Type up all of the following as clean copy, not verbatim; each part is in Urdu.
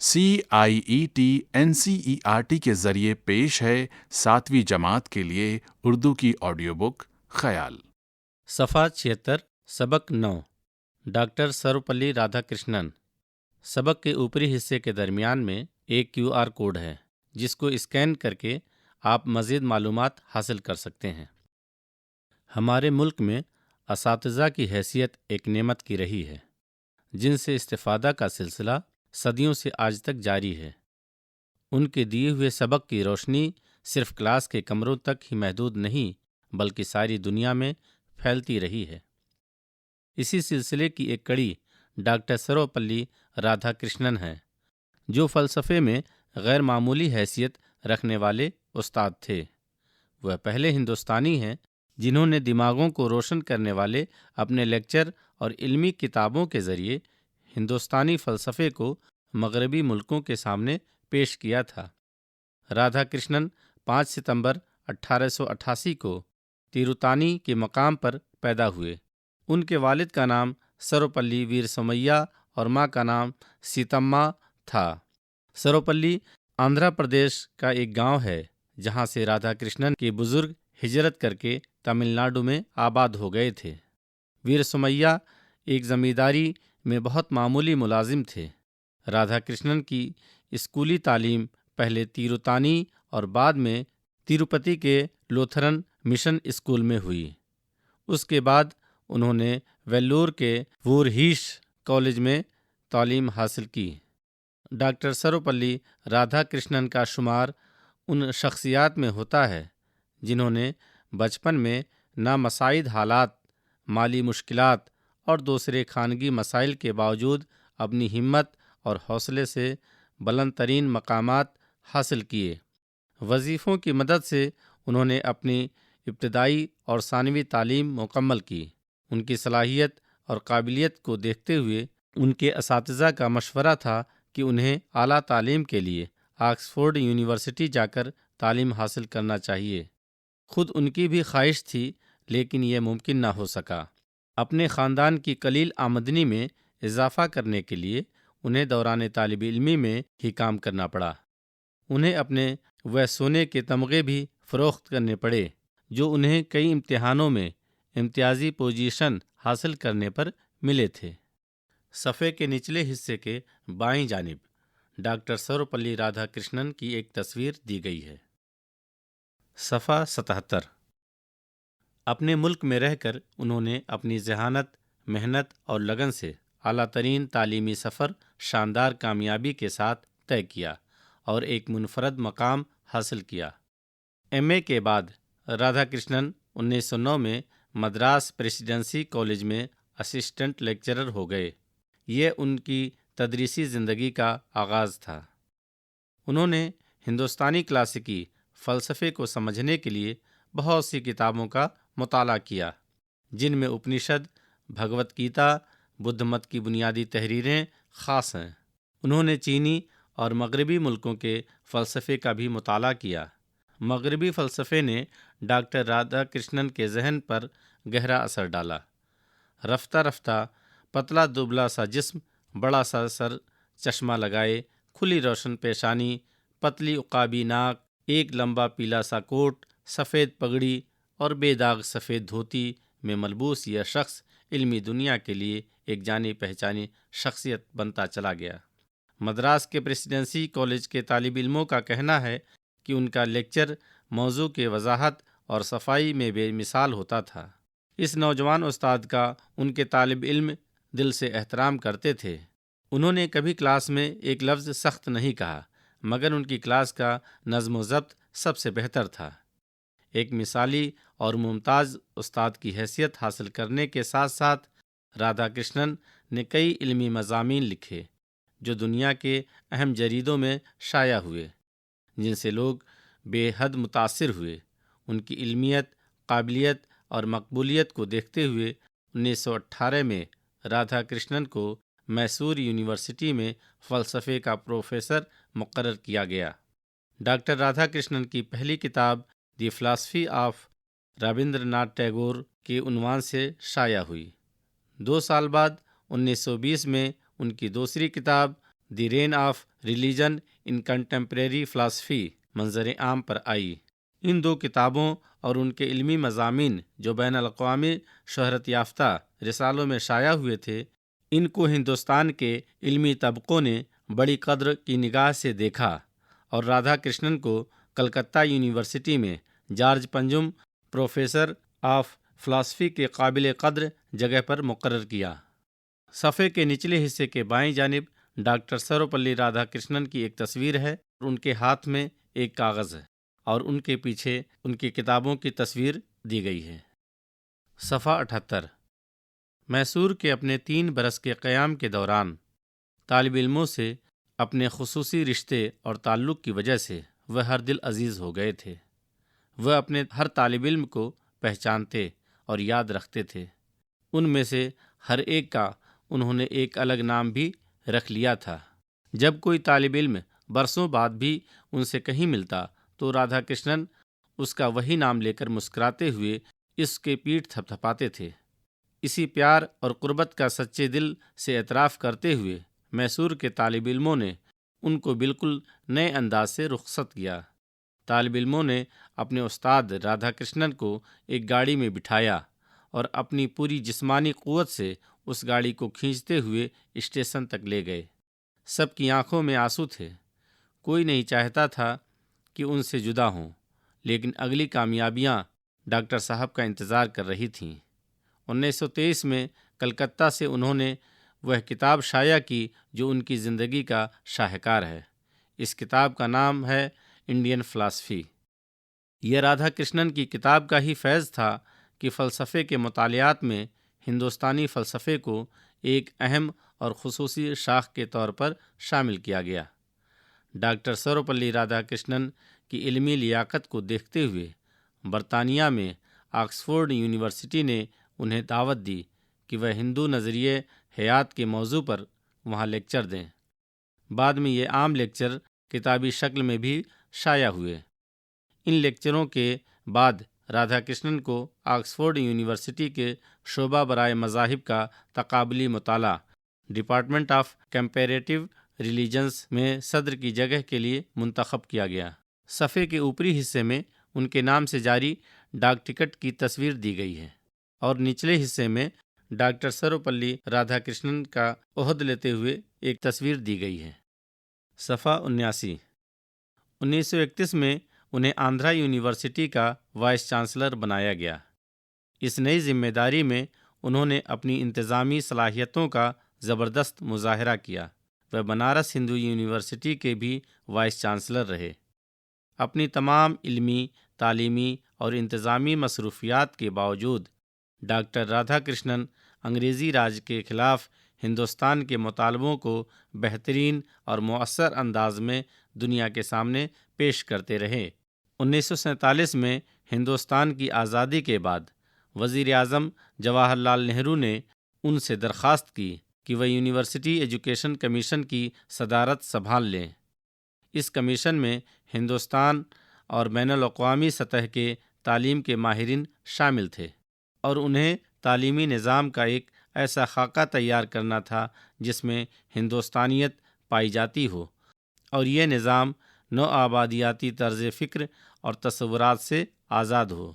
CIET NCERT کے ذریعے پیش ہے 7ویں جماعت کے لیے اردو کی آڈیو بک خیال۔ صفحہ 76 سبق 9 ڈاکٹر سروپلی رادھا کرشنن۔ سبق کے اوپری حصے کے درمیان میں ایک QR کوڈ ہے جس کو اسکین کر کے آپ مزید معلومات حاصل کر سکتے ہیں۔ ہمارے ملک میں اساتذہ کی حیثیت ایک نعمت کی رہی ہے جن سے استفادہ کا سلسلہ صدیوں سے آج تک جاری ہے۔ ان کے دیے ہوئے سبق کی روشنی صرف کلاس کے کمروں تک ہی محدود نہیں بلکہ ساری دنیا میں پھیلتی رہی ہے۔ اسی سلسلے کی ایک کڑی ڈاکٹر سروپلی رادھا کرشنن ہے جو فلسفے میں غیر معمولی حیثیت رکھنے والے استاد تھے۔ وہ پہلے ہندوستانی ہیں جنہوں نے دماغوں کو روشن کرنے والے اپنے لیکچر اور علمی کتابوں کے ذریعے ہندوستانی فلسفے کو مغربی ملکوں کے سامنے پیش کیا تھا۔ رادھا کرشنن 5 ستمبر 1888 کو تیروتانی کے مقام پر پیدا ہوئے۔ ان کے والد کا نام سروپلی ویر سومیا اور ماں کا نام سیتمّا تھا۔ سروپلی آندھرا پردیش کا ایک گاؤں ہے جہاں سے رادھا کرشنن کے بزرگ ہجرت کر کے تمل ناڈو میں آباد ہو گئے تھے۔ ویر سومیا ایک زمینداری میں بہت معمولی ملازم تھے۔ رادھا کرشنن کی اسکولی تعلیم پہلے تیروتانی اور بعد میں تروپتی کے لوتھرن مشن اسکول میں ہوئی۔ اس کے بعد انہوں نے ویلور کے وورہیش کالج میں تعلیم حاصل کی۔ ڈاکٹر سروپلی رادھا کرشنن کا شمار ان شخصیات میں ہوتا ہے جنہوں نے بچپن میں نامساعد حالات، مالی مشکلات اور دوسرے خانگی مسائل کے باوجود اپنی ہمت اور حوصلے سے بلند ترین مقامات حاصل کیے۔ وظیفوں کی مدد سے انہوں نے اپنی ابتدائی اور ثانوی تعلیم مکمل کی۔ ان کی صلاحیت اور قابلیت کو دیکھتے ہوئے ان کے اساتذہ کا مشورہ تھا کہ انہیں اعلیٰ تعلیم کے لیے آکسفورڈ یونیورسٹی جا کر تعلیم حاصل کرنا چاہیے۔ خود ان کی بھی خواہش تھی لیکن یہ ممکن نہ ہو سکا۔ اپنے خاندان کی قلیل آمدنی میں اضافہ کرنے کے لیے انہیں دوران طالب علمی میں ہی کام کرنا پڑا۔ انہیں اپنے وہ سونے کے تمغے بھی فروخت کرنے پڑے جو انہیں کئی امتحانوں میں امتیازی پوزیشن حاصل کرنے پر ملے تھے۔ صفحے کے نچلے حصے کے بائیں جانب ڈاکٹر سروپلی رادھا کرشنن کی ایک تصویر دی گئی ہے۔ صفحہ 77 اپنے ملک میں رہ کر انہوں نے اپنی ذہانت، محنت اور لگن سے اعلیٰ ترین تعلیمی سفر شاندار کامیابی کے ساتھ طے کیا اور ایک منفرد مقام حاصل کیا۔ MA کے بعد رادھا کرشنن 1909 میں مدراس پریسیڈنسی کالج میں اسسٹنٹ لیکچرر ہو گئے۔ یہ ان کی تدریسی زندگی کا آغاز تھا۔ انہوں نے ہندوستانی کلاسیکی فلسفے کو سمجھنے کے لیے بہت سی کتابوں کا مطالعہ کیا جن میں اپنشد، بھگوت گیتا، بدھ مت کی بنیادی تحریریں خاص ہیں۔ انہوں نے چینی اور مغربی ملکوں کے فلسفے کا بھی مطالعہ کیا۔ مغربی فلسفے نے ڈاکٹر رادھا کرشنن کے ذہن پر گہرا اثر ڈالا۔ رفتہ رفتہ پتلا دبلا سا جسم، بڑا سا سر، چشمہ لگائے، کھلی روشن پیشانی، پتلی عقابی ناک، ایک لمبا پیلا سا کوٹ، سفید پگڑی اور بے داغ سفید دھوتی میں ملبوس یہ شخص علمی دنیا کے لیے ایک جانی پہچانی شخصیت بنتا چلا گیا۔ مدراس کے پریسیڈنسی کالج کے طالب علموں کا کہنا ہے کہ ان کا لیکچر موضوع کے وضاحت اور صفائی میں بے مثال ہوتا تھا۔ اس نوجوان استاد کا ان کے طالب علم دل سے احترام کرتے تھے۔ انہوں نے کبھی کلاس میں ایک لفظ سخت نہیں کہا مگر ان کی کلاس کا نظم و ضبط سب سے بہتر تھا۔ ایک مثالی اور ممتاز استاد کی حیثیت حاصل کرنے کے ساتھ ساتھ رادھا کرشنن نے کئی علمی مضامین لکھے جو دنیا کے اہم جریدوں میں شائع ہوئے، جن سے لوگ بے حد متاثر ہوئے۔ ان کی علمیت، قابلیت اور مقبولیت کو دیکھتے ہوئے 1918 میں رادھا کرشنن کو میسور یونیورسٹی میں فلسفے کا پروفیسر مقرر کیا گیا۔ ڈاکٹر رادھا کرشنن کی پہلی کتاب دی فلاسفی آف رابندر ناتھ ٹیگور کے عنوان سے شائع ہوئی۔ 2 سال بعد 1920 میں ان کی دوسری کتاب the reign of religion in contemporary philosophy منظر عام پر آئی۔ ان دو کتابوں اور ان کے علمی مضامین جو بین الاقوامی شہرت یافتہ رسالوں میں شائع ہوئے تھے، ان کو ہندوستان کے علمی طبقوں نے بڑی قدر کی نگاہ سے دیکھا اور رادھا کرشنن کو کلکتہ یونیورسٹی میں George Panjim professor of philosophy کے قابل قدر جگہ پر مقرر کیا۔ صفحے کے نچلے حصے کے بائیں جانب ڈاکٹر سروپلی رادھا کرشنن کی ایک تصویر ہے اور ان کے ہاتھ میں ایک کاغذ ہے اور ان کے پیچھے ان کی کتابوں کی تصویر دی گئی ہے۔ صفحہ 78۔ میسور کے اپنے 3 برس کے قیام کے دوران طالب علموں سے اپنے خصوصی رشتے اور تعلق کی وجہ سے وہ ہر دل عزیز ہو گئے تھے۔ وہ اپنے ہر طالب علم کو پہچانتے اور یاد رکھتے تھے۔ ان میں سے ہر ایک کا انہوں نے ایک الگ نام بھی رکھ لیا تھا۔ جب کوئی طالب علم برسوں بعد بھی ان سے کہیں ملتا تو رادھا کرشنن اس کا وہی نام لے کر مسکراتے ہوئے اس کے پیٹھ تھپتھپاتے تھے۔ اسی پیار اور قربت کا سچے دل سے اعتراف کرتے ہوئے میسور کے طالب علموں نے ان کو بالکل نئے انداز سے رخصت کیا۔ طالب علموں نے اپنے استاد رادھا کرشنن کو ایک گاڑی میں بٹھایا اور اپنی پوری جسمانی قوت سے اس گاڑی کو کھینچتے ہوئے اسٹیشن تک لے گئے۔ سب کی آنکھوں میں آنسو تھے۔ کوئی نہیں چاہتا تھا کہ ان سے جدا ہوں، لیکن اگلی کامیابیاں ڈاکٹر صاحب کا انتظار کر رہی تھیں۔ 1923 میں کلکتہ سے انہوں نے وہ کتاب شائع کی جو ان کی زندگی کا شاہکار ہے۔ اس کتاب کا نام ہے انڈین فلاسفی۔ یہ رادھا کرشنن کی کتاب کا ہی فیض تھا کہ فلسفے کے مطالعات میں ہندوستانی فلسفے کو ایک اہم اور خصوصی شاخ کے طور پر شامل کیا گیا۔ ڈاکٹر سروپلی رادھا کرشنن کی علمی لیاقت کو دیکھتے ہوئے برطانیہ میں آکسفورڈ یونیورسٹی نے انہیں دعوت دی کہ وہ ہندو نظریے حیات کے موضوع پر وہاں لیکچر دیں۔ بعد میں یہ عام لیکچر کتابی شکل میں بھی شائع ہوئے۔ ان لیکچروں کے بعد رادھا کرشنن کو آکسفورڈ یونیورسٹی کے شعبہ برائے مذاہب کا تقابلی مطالعہ ڈپارٹمنٹ آف کمپیریٹیو ریلیجنز میں صدر کی جگہ کے لیے منتخب کیا گیا۔ صفحے کے اوپری حصے میں ان کے نام سے جاری ڈاک ٹکٹ کی تصویر دی گئی ہے اور نچلے حصے میں ڈاکٹر سروپلی رادھا کرشنن کا عہد لیتے ہوئے ایک تصویر دی گئی ہے۔ صفحہ 79۔ 1931 میں انہیں آندھرا یونیورسٹی کا وائس چانسلر بنایا گیا۔ اس نئی ذمہ داری میں انہوں نے اپنی انتظامی صلاحیتوں کا زبردست مظاہرہ کیا۔ وہ بنارس ہندو یونیورسٹی کے بھی وائس چانسلر رہے۔ اپنی تمام علمی، تعلیمی اور انتظامی مصروفیات کے باوجود ڈاکٹر رادھا کرشنن انگریزی راج کے خلاف ہندوستان کے مطالبوں کو بہترین اور مؤثر انداز میں دنیا کے سامنے پیش کرتے رہے۔ 1947 میں ہندوستان کی آزادی کے بعد وزیر اعظم جواہر لال نہرو نے ان سے درخواست کی کہ وہ یونیورسٹی ایجوکیشن کمیشن کی صدارت سنبھال لیں۔ اس کمیشن میں ہندوستان اور بین الاقوامی سطح کے تعلیم کے ماہرین شامل تھے اور انہیں تعلیمی نظام کا ایک ایسا خاکہ تیار کرنا تھا جس میں ہندوستانیت پائی جاتی ہو اور یہ نظام نو آبادیاتی طرز فکر اور تصورات سے آزاد ہو۔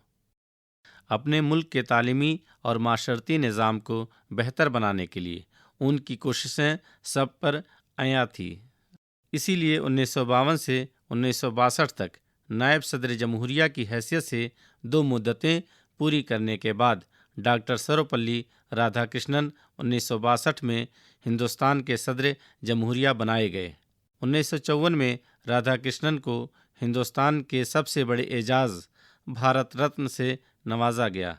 اپنے ملک کے تعلیمی اور معاشرتی نظام کو بہتر بنانے کے لیے ان کی کوششیں سب پر عیاں تھیں۔ اسی لیے 1952 سے 1962 تک نائب صدر جمہوریہ کی حیثیت سے 2 مدتیں پوری کرنے کے بعد ڈاکٹر سروپلی رادھا کرشنن 1962 میں ہندوستان کے صدر جمہوریہ بنائے گئے۔ 1954 میں رادھا کرشنن کو ہندوستان کے سب سے بڑے اعزاز بھارت رتن سے نوازا گیا۔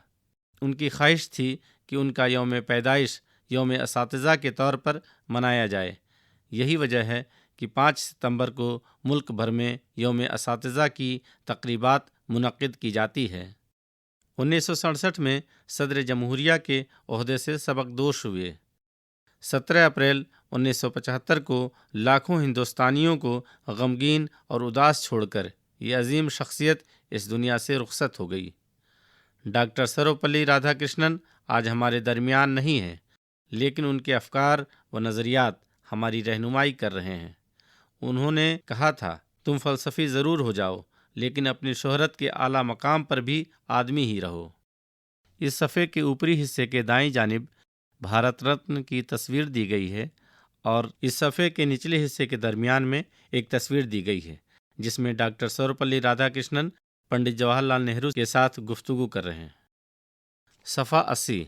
ان کی خواہش تھی کہ ان کا یوم پیدائش یوم اساتذہ کے طور پر منایا جائے۔ یہی وجہ ہے کہ 5 ستمبر کو ملک بھر میں یوم اساتذہ کی تقریبات منعقد کی جاتی ہے۔ 1967 میں صدر جمہوریہ کے عہدے سے سبکدوش ہوئے۔ 17 اپریل 1975 کو لاکھوں ہندوستانیوں کو غمگین اور اداس چھوڑ کر یہ عظیم شخصیت اس دنیا سے رخصت ہو گئی۔ ڈاکٹر سروپلی رادھا کرشنن آج ہمارے درمیان نہیں ہیں، لیکن ان کے افکار و نظریات ہماری رہنمائی کر رہے ہیں۔ انہوں نے کہا تھا تم فلسفی ضرور ہو جاؤ لیکن اپنی شہرت کے اعلیٰ مقام پر بھی آدمی ہی رہو۔ اس صفحے کے اوپری حصے کے دائیں جانب بھارت رتن کی تصویر دی گئی ہے اور اس صفحے کے نچلے حصے کے درمیان میں ایک تصویر دی گئی ہے جس میں ڈاکٹر سروپلی رادھا کرشنن پنڈت جواہر لال نہرو کے ساتھ گفتگو کر رہے ہیں۔ صفحہ 80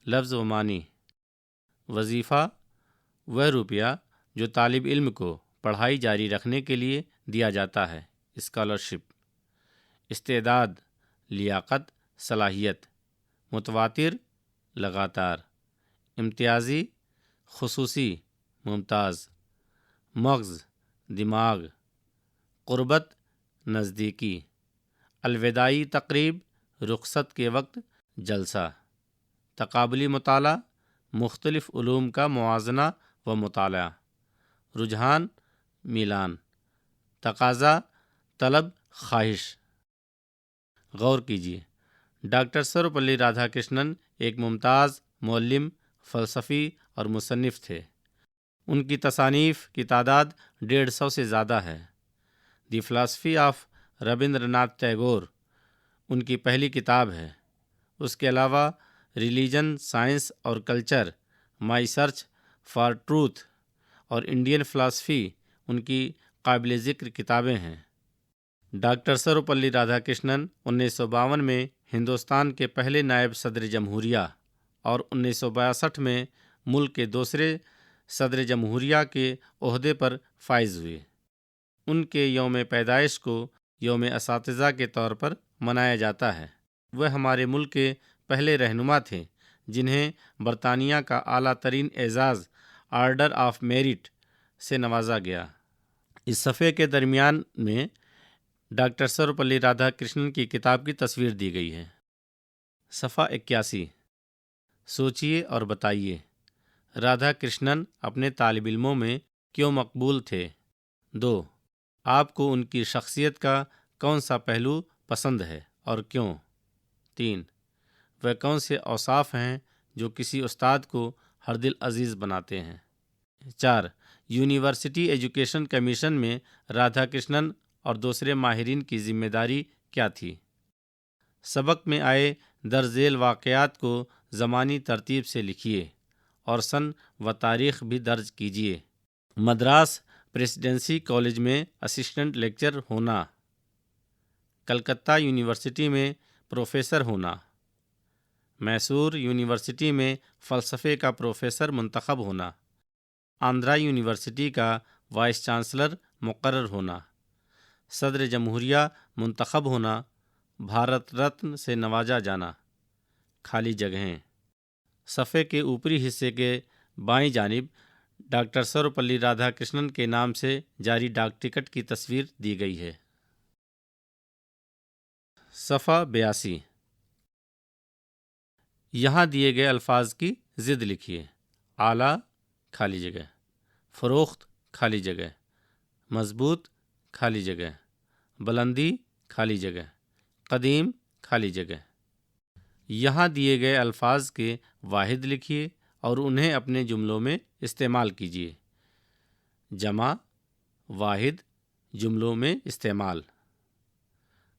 لفظ و معنی۔ وظیفہ وہ روپیہ جو طالب علم کو پڑھائی جاری رکھنے کے لیے دیا جاتا ہے، اسکالرشپ۔ استعداد، لیاقت، صلاحیت۔ متواتر، لگاتار۔ امتیازی، خصوصی، ممتاز۔ مغز، دماغ۔ قربت، نزدیکی۔ الوداعی تقریب، رخصت کے وقت جلسہ۔ تقابلی مطالعہ، مختلف علوم کا موازنہ و مطالعہ۔ رجحان، میلان۔ تقاضا، طلب، خواہش۔ غور کیجیے، ڈاکٹر سروپلی رادھا کرشنن ایک ممتاز معلم، فلسفی اور مصنف تھے۔ ان کی تصانیف کی تعداد 150 سے زیادہ ہے۔ دی فلاسفی آف ربندر ناتھ ٹیگور ان کی پہلی کتاب ہے۔ اس کے علاوہ ریلیجن، سائنس اور culture, my search for truth اور انڈین فلاسفی ان کی قابل ذکر کتابیں ہیں۔ ڈاکٹر سروپلی رادھا کرشنن 1952 میں ہندوستان کے پہلے نائب صدر جمہوریہ اور 1962 میں ملک کے دوسرے صدر جمہوریہ کے عہدے پر فائز ہوئے۔ ان کے یوم پیدائش کو یوم اساتذہ کے طور پر منایا جاتا ہے۔ وہ ہمارے ملک کے پہلے رہنما تھے جنہیں برطانیہ کا اعلیٰ ترین اعزاز آرڈر آف میرٹ سے نوازا گیا۔ اس صفحے کے درمیان میں ڈاکٹر سروپلی رادھا کرشنن کی کتاب کی تصویر دی گئی ہے۔ صفحہ 81 سوچئے اور بتائیے، رادھا کرشنن اپنے طالب علموں میں کیوں مقبول تھے؟ 2. آپ کو ان کی شخصیت کا کون سا پہلو پسند ہے اور کیوں؟ 3. وہ کون سے اوصاف ہیں جو کسی استاد کو ہر دل عزیز بناتے ہیں؟ 4. یونیورسٹی ایجوکیشن کمیشن میں رادھا کرشنن اور دوسرے ماہرین کی ذمہ داری کیا تھی؟ سبق میں آئے درج ذیل واقعات کو زمانی ترتیب سے لکھیے اور سن و تاریخ بھی درج کیجیے۔ مدراس پریسیڈنسی کالج میں اسسٹنٹ لیکچر ہونا، کلکتہ یونیورسٹی میں پروفیسر ہونا، میسور یونیورسٹی میں فلسفے کا پروفیسر منتخب ہونا، آندھرا یونیورسٹی کا وائس چانسلر مقرر ہونا، صدر جمہوریہ منتخب ہونا، بھارت رتن سے نوازا جانا۔ خالی جگہیں۔ صفحے کے اوپری حصے کے بائیں جانب ڈاکٹر سروپلی رادھا کرشنن کے نام سے جاری ڈاک ٹکٹ کی تصویر دی گئی ہے۔ صفحہ 82 یہاں دیے گئے الفاظ کی ضد لکھیے۔ اعلیٰ، خالی جگہ۔ فروخت، خالی جگہ۔ مضبوط، خالی جگہ۔ بلندی، خالی جگہ۔ قدیم، خالی جگہ۔ یہاں دیے گئے الفاظ کے واحد لکھیے اور انہیں اپنے جملوں میں استعمال کیجیے۔ جمع، واحد، جملوں میں استعمال۔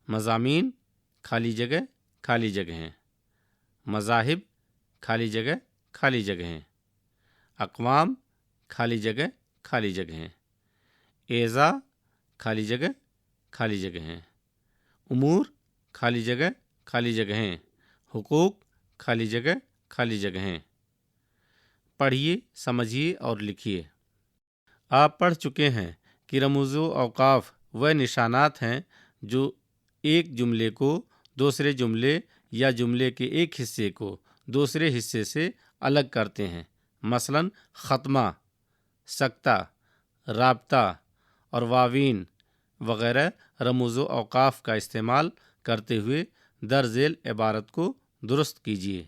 مضامین، خالی جگہ، خالی جگہیں۔ مذاہب، خالی جگہ، خالی جگہیں۔ اقوام، خالی جگہ، خالی جگہیں۔ اعضاء، خالی جگہ، خالی جگہیں۔ امور، خالی جگہ، خالی جگہیں۔ حقوق، خالی جگہ، خالی جگہیں۔ پڑھیے، سمجھیے اور لکھیے۔ آپ پڑھ چکے ہیں کہ رموز و اوقاف وہ نشانات ہیں جو ایک جملے کو دوسرے جملے یا جملے کے ایک حصے کو دوسرے حصے سے الگ کرتے ہیں۔ مثلاً ختمہ، سکتہ، رابطہ اور واوین وغیرہ رموز و اوقاف کا استعمال کرتے ہوئے درج ذیل عبارت کو درست کیجیے۔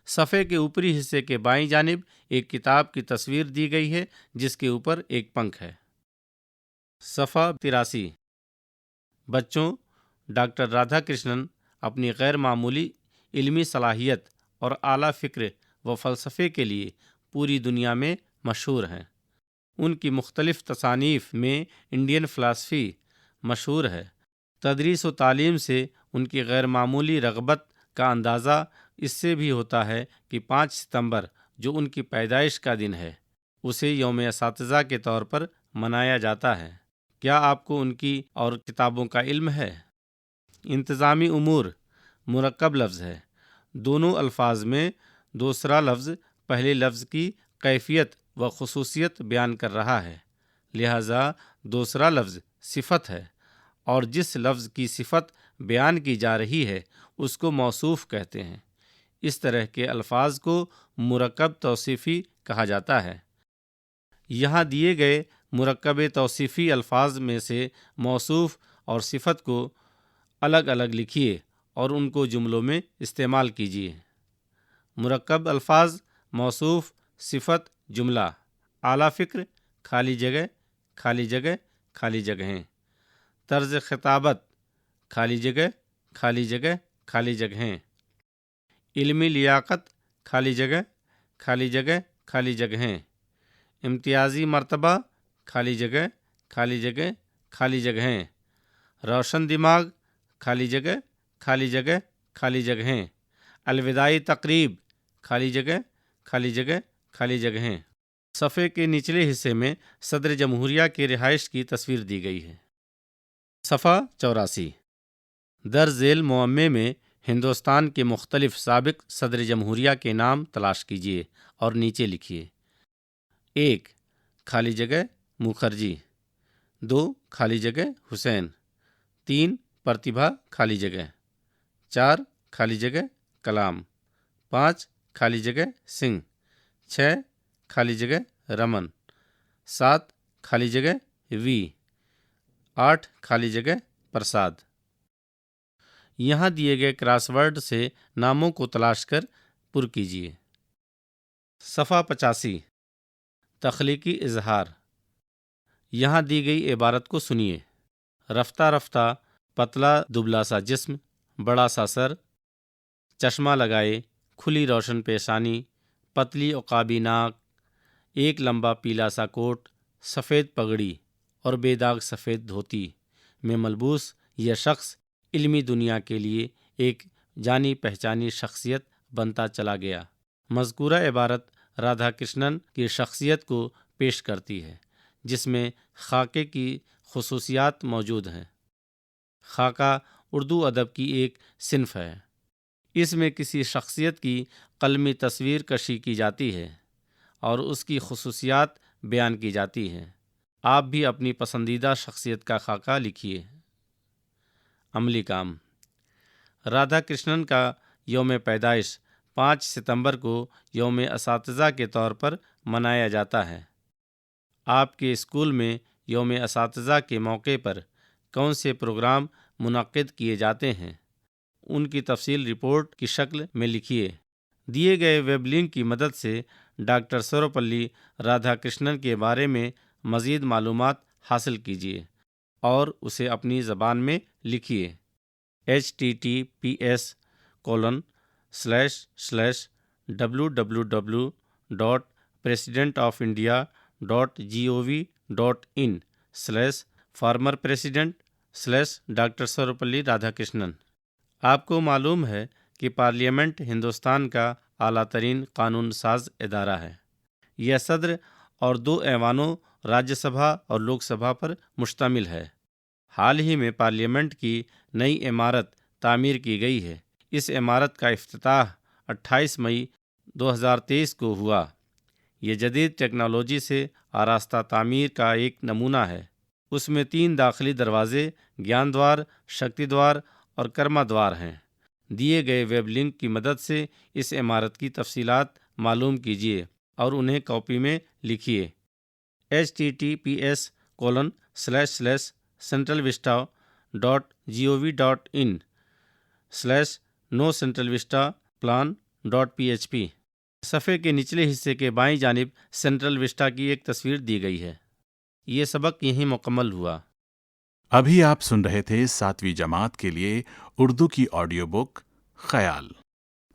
صفحے کے اوپری حصے کے بائیں جانب ایک کتاب کی تصویر دی گئی ہے جس کے اوپر ایک پنکھ ہے۔ صفحہ 83 بچوں، ڈاکٹر رادھا کرشنن اپنی غیر معمولی علمی صلاحیت اور اعلیٰ فکر و فلسفے کے لیے پوری دنیا میں مشہور ہیں۔ ان کی مختلف تصانیف میں انڈین فلسفی مشہور ہے۔ تدریس و تعلیم سے ان کی غیر معمولی رغبت کا اندازہ اس سے بھی ہوتا ہے کہ 5 ستمبر جو ان کی پیدائش کا دن ہے اسے یوم اساتذہ کے طور پر منایا جاتا ہے۔ کیا آپ کو ان کی اور کتابوں کا علم ہے؟ انتظامی امور مرکب لفظ ہے۔ دونوں الفاظ میں دوسرا لفظ پہلے لفظ کی کیفیت و خصوصیت بیان کر رہا ہے، لہذا دوسرا لفظ صفت ہے، اور جس لفظ کی صفت بیان کی جا رہی ہے اس کو موصوف کہتے ہیں۔ اس طرح کے الفاظ کو مرکب توصیفی کہا جاتا ہے۔ یہاں دیے گئے مرکب توصیفی الفاظ میں سے موصوف اور صفت کو الگ الگ لکھیے اور ان کو جملوں میں استعمال کیجیے۔ مرکب الفاظ موصوف، صفت، جملہ۔ اعلیٰ فکر خالی جگہ، خالی جگہ، خالی جگہیں۔ طرز خطابت خالی جگہ، خالی جگہ، خالی جگہیں۔ علمی لیاقت خالی جگہ، خالی جگہ، خالی جگہیں۔ امتیازی مرتبہ خالی جگہ، خالی جگہ، خالی جگہیں۔ روشن دماغ خالی جگہ، خالی جگہ، خالی جگہیں۔ الوداعی تقریب خالی جگہ، خالی جگہ، خالی جگہیں۔ صفحے کے نچلے حصے میں صدر جمہوریہ کی رہائش کی تصویر دی گئی ہے۔ صفحہ 84۔ در ذیل معمے میں ہندوستان کے مختلف سابق صدر جمہوریہ کے نام تلاش کیجیے اور نیچے لکھیے۔ 1 خالی جگہ مکھرجی، 2 خالی جگہ حسین، 3 پرتیبھا خالی جگہ، 4 خالی جگہ کلام، 5 خالی جگہ سنگھ، 6 خالی جگہ رمن، 7 خالی جگہ وی، 8 خالی جگہ پرساد۔ یہاں دیے گئے کراس ورڈ سے ناموں کو تلاش کر پر کیجیے۔ صفحہ 85۔ تخلیقی اظہار۔ یہاں دی گئی عبارت کو سنیے۔ رفتہ رفتہ پتلا دبلا سا جسم، بڑا سا سر، چشمہ لگائے، کھلی روشن پیشانی، پتلی عقابی ناک، ایک لمبا پیلا سا کوٹ، سفید پگڑی اور بے داغ سفید دھوتی میں ملبوس یہ شخص علمی دنیا کے لیے ایک جانی پہچانی شخصیت بنتا چلا گیا۔ مذکورہ عبارت رادھا کرشنن کی شخصیت کو پیش کرتی ہے، جس میں خاکے کی خصوصیات موجود ہیں۔ خاکہ اردو ادب کی ایک صنف ہے۔ اس میں کسی شخصیت کی قلمی تصویر کشی کی جاتی ہے اور اس کی خصوصیات بیان کی جاتی ہیں۔ آپ بھی اپنی پسندیدہ شخصیت کا خاکہ لکھیے۔ عملی کام۔ رادھا کرشنن کا یوم پیدائش 5 ستمبر کو یوم اساتذہ کے طور پر منایا جاتا ہے۔ آپ کے اسکول میں یوم اساتذہ کے موقع پر کون سے پروگرام منعقد کیے جاتے ہیں، ان کی تفصیل رپورٹ کی شکل میں لکھیے۔ دیے گئے ویب لنک کی مدد سے ڈاکٹر سروپلی رادھا کرشنن کے بارے میں مزید معلومات حاصل کیجیے اور اسے اپنی زبان میں لکھیے۔ https://www.presidentofIndia.gov.in/former-president/Dr. سروپلی رادھا کرشنن۔ آپ کو معلوم ہے کہ پارلیمنٹ ہندوستان کا اعلیٰ ترین قانون ساز ادارہ ہے۔ یہ صدر اور 2 ایوانوں راجیہ سبھا اور لوک سبھا پر مشتمل ہے۔ حال ہی میں پارلیمنٹ کی نئی عمارت تعمیر کی گئی ہے۔ اس عمارت کا افتتاح 28 مئی 2023 کو ہوا۔ یہ جدید ٹیکنالوجی سے آراستہ تعمیر کا ایک نمونہ ہے۔ اس میں 3 داخلی دروازے گیان دوار، شکتی دوار اور کرما دوار ہیں۔ دیے گئے ویب لنک کی مدد سے اس عمارت کی تفصیلات معلوم کیجیے اور انہیں کاپی میں لکھیے۔ https://centralvista.gov.in/nocentralvistaplan.php۔ صفحے کے نچلے حصے کے بائیں جانب سینٹرل وسٹا کی ایک تصویر دی گئی ہے۔ یہ سبق یہیں مکمل ہوا۔ ابھی آپ سن رہے تھے 7ویں جماعت کے لیے اردو کی آڈیو بک خیال۔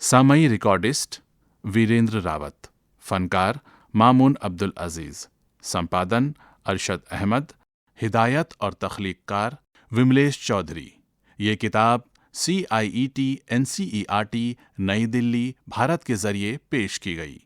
سامعی ریکارڈسٹ ویریندر راوت، فنکار مامون عبدالعزیز، سمپادن ارشد احمد، ہدایت اور تخلیق کار وملیش چودھری۔ یہ کتاب CIET NCERT نئی دلی، بھارت کے ذریعے پیش کی گئی۔